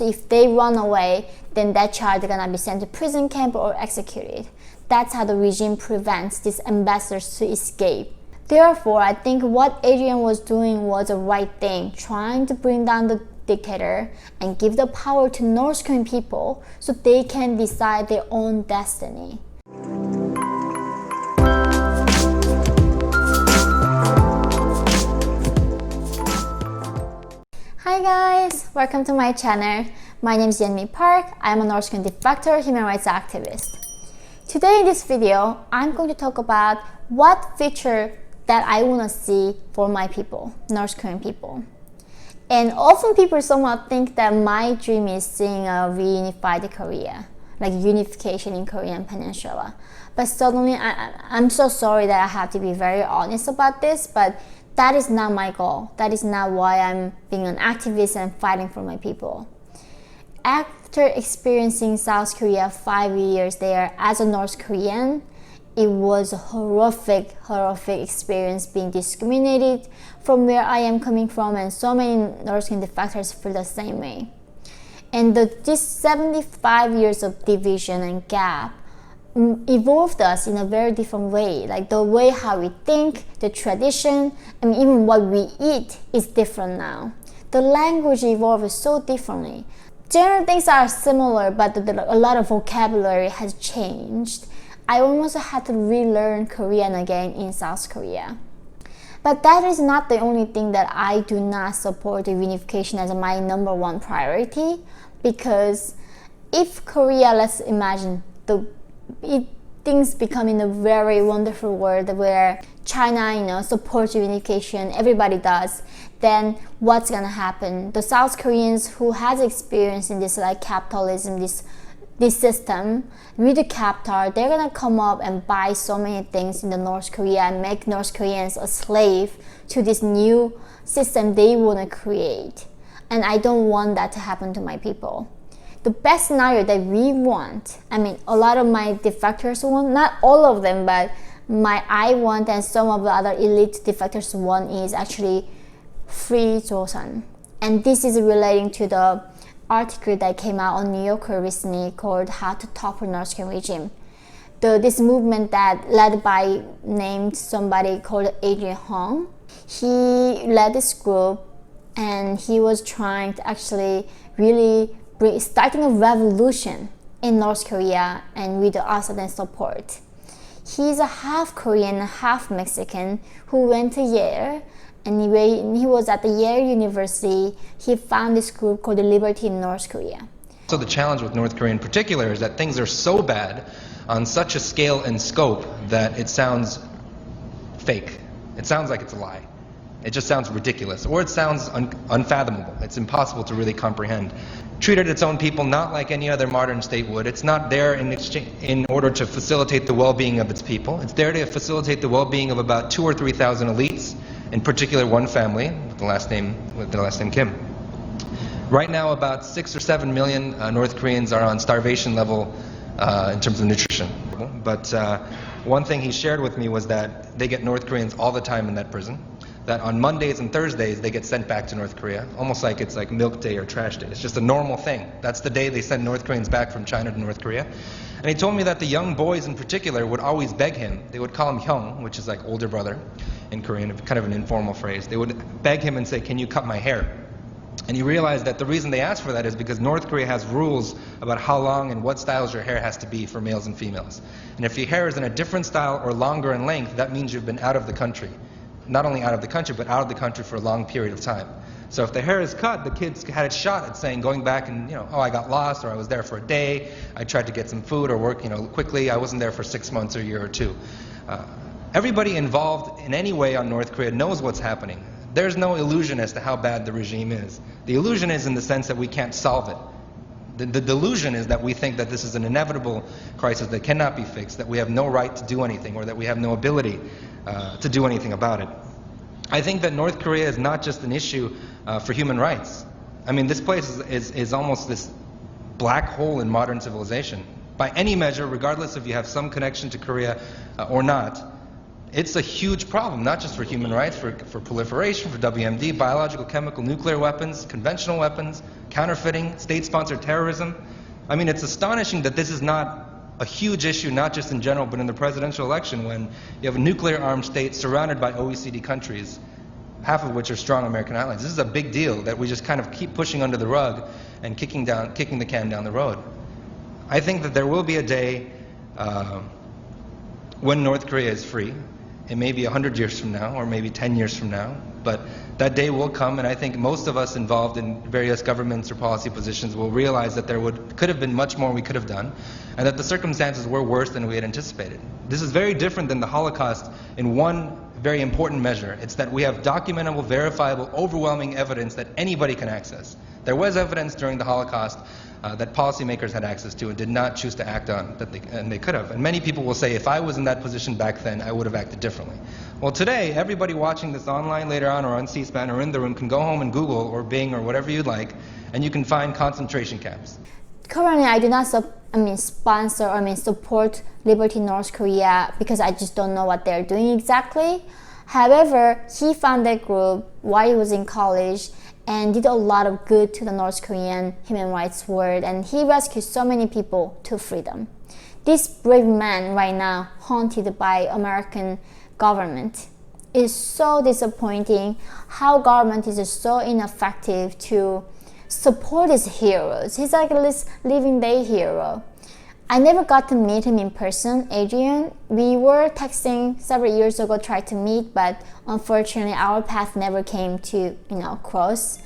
If they run away, then that child is gonna be sent to prison camp or executed. That's how the regime prevents these ambassadors to escape. Therefore, I think what Adrian was doing was the right thing, trying to bring down the dictator and give the power to North Korean people so they can decide their own destiny. Hi guys, welcome to my channel. My name is Yeonmi Park. I am a North Korean defector human rights activist. Today in this video, I'm going to talk about what feature that I want to see for my people, North Korean people. And often people somewhat think that my dream is seeing a reunified Korea, like unification in Korean peninsula. But suddenly, I'm so sorry that I have to be very honest about this, but that is not my goal. That is not why I'm being an activist and fighting for my people. After experiencing South Korea 5 years there as a North Korean, it was a horrific experience being discriminated from where I am coming from, and so many North Korean defectors feel the same way. And this 75 years of division and gap evolved us in a very different way. Like the way how we think, the tradition, and even what we eat is different now. The language evolved so differently. General things are similar, but a lot of vocabulary has changed. I almost had to relearn Korean again in South Korea. But that is not the only thing that I do not support the unification as my #1 priority, because if Korea, let's imagine, things become in a very wonderful world where China, supports unification, everybody does, then what's gonna happen? The South Koreans who has experience in this like capitalism, this system with the capital, they're gonna come up and buy so many things in the North Korea and make North Koreans a slave to this new system they wanna create. And I don't want that to happen to my people. The best scenario that we want, a lot of my defectors want, not all of them, but I want and some of the other elite defectors want is actually free Joseon. And this is relating to the article that came out on New Yorker recently called How to Topple North Korean Regime. This movement that led by named somebody called Adrian Hong. He led this group and he was trying to actually really starting a revolution in North Korea and with the outside support. He's a half Korean, half Mexican who went to Yale, and he was at the Yale University. He found this group called the Liberty in North Korea. So the challenge with North Korea in particular is that things are so bad on such a scale and scope that it sounds fake. It sounds like it's a lie. It just sounds ridiculous, or it sounds unfathomable. It's impossible to really comprehend. Treated its own people not like any other modern state would. It's not there in order to facilitate the well-being of its people. It's there to facilitate the well-being of about 2,000 or 3,000 elites, in particular one family with the last name Kim. Right now, about 6 or 7 million North Koreans are on starvation level in terms of nutrition. But one thing he shared with me was that they get North Koreans all the time in that prison. That on Mondays and Thursdays they get sent back to North Korea, almost like it's like milk day or trash day. It's just a normal thing. That's the day they send North Koreans back from China to North Korea. And he told me that the young boys in particular would always beg him. They would call him Hyung, which is like older brother in Korean, kind of an informal phrase. They would beg him and say, "Can you cut my hair?" And he realized that the reason they asked for that is because North Korea has rules about how long and what styles your hair has to be for males and females. And if your hair is in a different style or longer in length, that means you've been out of the country. Not only out of the country, but out of the country for a long period of time. So if the hair is cut, the kids had a shot at saying, going back and, oh, I got lost, or I was there for a day, I tried to get some food or work, quickly, I wasn't there for 6 months or a year or two. Everybody involved in any way on North Korea knows what's happening. There's no illusion as to how bad the regime is. The illusion is in the sense that we can't solve it. The delusion is that we think that this is an inevitable crisis that cannot be fixed, that we have no right to do anything, or that we have no ability to do anything about it. I think that North Korea is not just an issue for human rights. This place is almost this black hole in modern civilization. By any measure, regardless if you have some connection to Korea or not, it's a huge problem, not just for human rights, for proliferation, for WMD, biological, chemical, nuclear weapons, conventional weapons, counterfeiting, state-sponsored terrorism. I mean, it's astonishing that this is not a huge issue, not just in general, but in the presidential election, when you have a nuclear-armed state surrounded by OECD countries, half of which are strong American allies. This is a big deal that we just kind of keep pushing under the rug and kicking the can down the road. I think that there will be a day when North Korea is free. It may be 100 years from now, or maybe 10 years from now, but that day will come, and I think most of us involved in various governments or policy positions will realize that there could have been much more we could have done, and that the circumstances were worse than we had anticipated. This is very different than the Holocaust in one very important measure. It's that we have documentable, verifiable, overwhelming evidence that anybody can access. There was evidence during the Holocaust that policymakers had access to and did not choose to act on, and they could have. And many people will say, if I was in that position back then, I would have acted differently. Well, today, everybody watching this online later on or on C-SPAN or in the room can go home and Google or Bing or whatever you'd like, and you can find concentration camps. Currently, I do not sponsor or support Liberty North Korea because I just don't know what they're doing exactly. However, he found that group while he was in college and did a lot of good to the North Korean human rights world, and he rescued so many people to freedom. This brave man right now, haunted by American government, is so disappointing how government is so ineffective to support his heroes. He's like this living day hero. I never got to meet him in person, Adrian. We were texting several years ago, tried to meet, but unfortunately our path never came to, cross.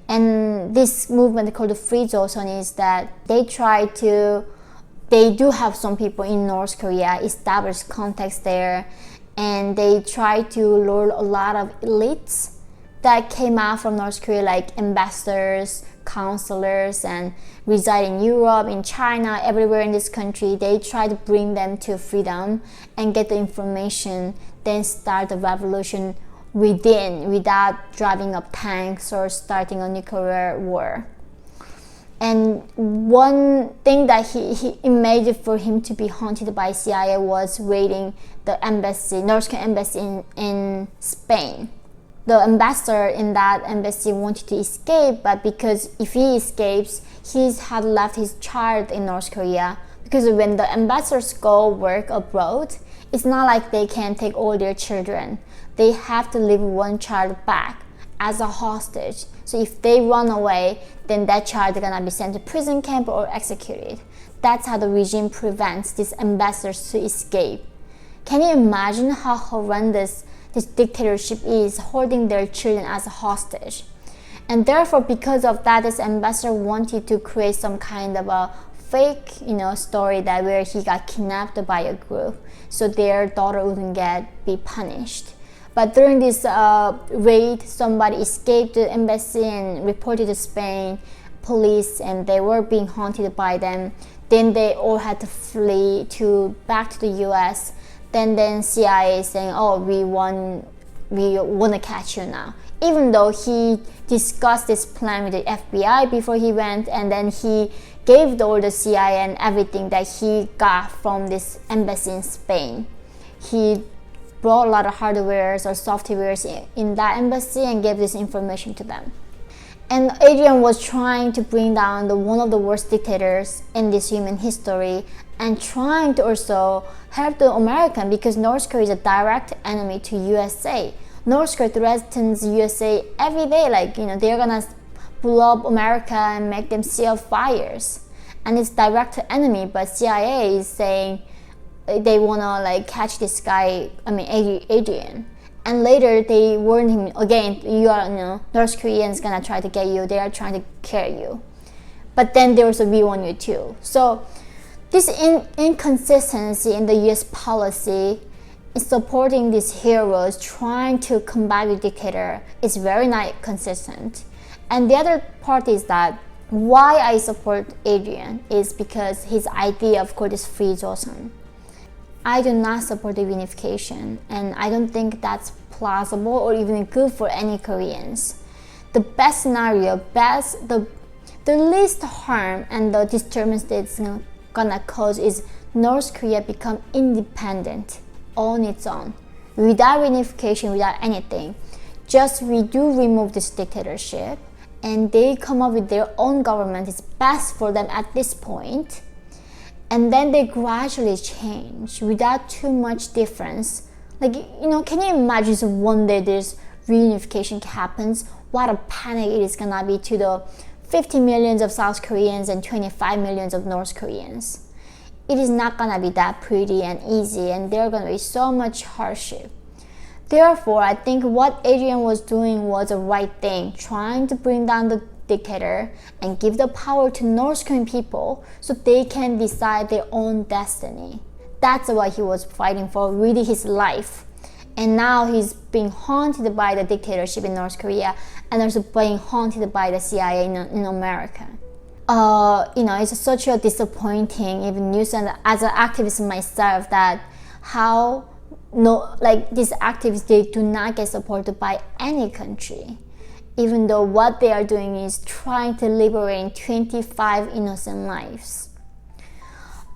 And this movement called the Free Joseon is that they do have some people in North Korea, establish contacts there, and they try to lure a lot of elites that came out from North Korea, like ambassadors, counselors, and reside in Europe, in China, everywhere in this country. They try to bring them to freedom and get the information, then start the revolution without driving up tanks or starting a nuclear war. And one thing that he made for him to be haunted by CIA was raiding the embassy, North Korean embassy in Spain. The ambassador in that embassy wanted to escape, but because if he escapes, he had left his child in North Korea. Because when the ambassadors go work abroad, it's not like they can take all their children. They have to leave one child back as a hostage. So if they run away, then that child is gonna be sent to prison camp or executed. That's how the regime prevents these ambassadors to escape. Can you imagine how horrendous this dictatorship is, holding their children as a hostage? And therefore, because of that, this ambassador wanted to create some kind of a fake, story that where he got kidnapped by a group, so their daughter wouldn't be punished. But during this raid, somebody escaped the embassy and reported to Spain police, and they were being haunted by them. Then they all had to flee back to the U.S. Then CIA saying, "Oh, we want to catch you now." Even though he discussed this plan with the FBI before he went, and then he gave all the CIA and everything that he got from this embassy in Spain. He brought a lot of hardwares or softwares in that embassy and gave this information to them. And Adrian was trying to bring down one of the worst dictators in this human history, and trying to also help the American, because North Korea is a direct enemy to USA. North Korea threatens USA every day, they're gonna blow up America and make them see fires. And it's direct enemy, but CIA is saying they wanna catch this guy, Adrian. And later they warned him again, North Koreans gonna try to get you, they are trying to kill you. But then there was a we want you too. So this inconsistency in the US policy is supporting these heroes trying to combat the dictator is very not consistent. And the other part is that why I support Adrian is because his idea of course is Free Joseon. I do not support the unification, and I don't think that's plausible or even good for any Koreans. The best scenario, the least harm and the disturbance that it's gonna cause is North Korea become independent on its own. without reunification, without anything. Just we do remove this dictatorship and they come up with their own government. It's best for them at this point. And then they gradually change without too much difference. Like, can you imagine if one day this reunification happens? What a panic it is gonna be to the 50 millions of South Koreans and 25 millions of North Koreans. It is not gonna be that pretty and easy, and there are gonna be so much hardship. Therefore, I think what Adrian was doing was the right thing, trying to bring down the dictator and give the power to North Korean people so they can decide their own destiny. That's what he was fighting for, really his life. And now he's being haunted by the dictatorship in North Korea and also being haunted by the CIA in America. It's such a disappointing even news, and as an activist myself, that these activists, they do not get supported by any country, even though what they are doing is trying to liberate 25 innocent lives.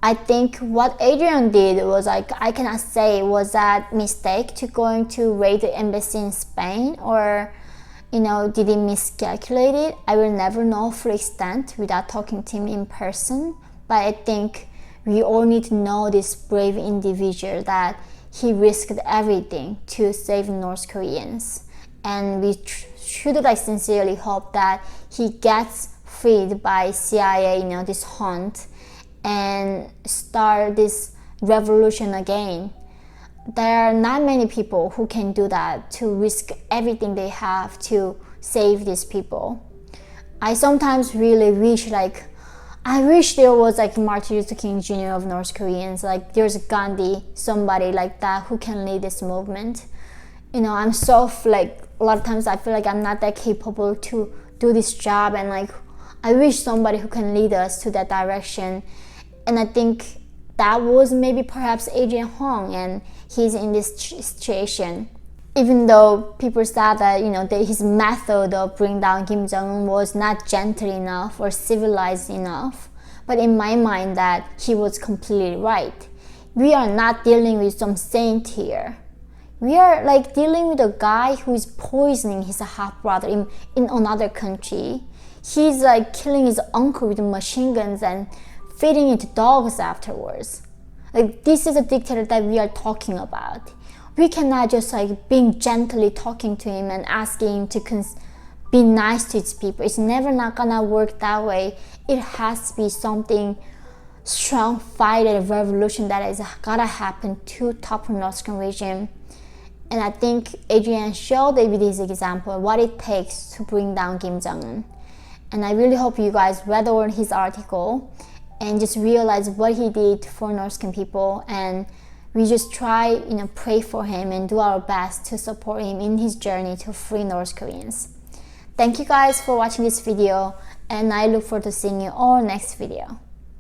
I think what Adrian did was, I cannot say was that mistake to going to raid the embassy in Spain, or did he miscalculate it? I will never know full extent without talking to him in person. But I think we all need to know this brave individual, that he risked everything to save North Koreans, and we should sincerely hope that he gets freed by CIA, this hunt, and start this revolution again. There are not many people who can do that, to risk everything they have to save these people. I sometimes really wish, I wish there was Martin Luther King Jr. of North Koreans, there's Gandhi, somebody like that who can lead this movement. I'm so a lot of times I feel like I'm not that capable to do this job, and I wish somebody who can lead us to that direction. And I think that was maybe perhaps Adrian Hong, and he's in this situation. Even though people said that his method of bringing down Kim Jong-un was not gentle enough or civilized enough, but in my mind that he was completely right. We are not dealing with some saint here. We are dealing with a guy who is poisoning his half brother in another country. He's killing his uncle with machine guns and feeding it to dogs afterwards. This is a dictator that we are talking about. We cannot just being gently talking to him and asking him to be nice to his people. It's never not gonna work that way. It has to be something strong fight and revolution that is gotta happen to topple North Korean regime. And I think Adrian showed with his example what it takes to bring down Kim Jong-un. And I really hope you guys read over his article and just realize what he did for North Korean people, and we just try, pray for him and do our best to support him in his journey to free North Koreans. Thank you guys for watching this video, and I look forward to seeing you all next video.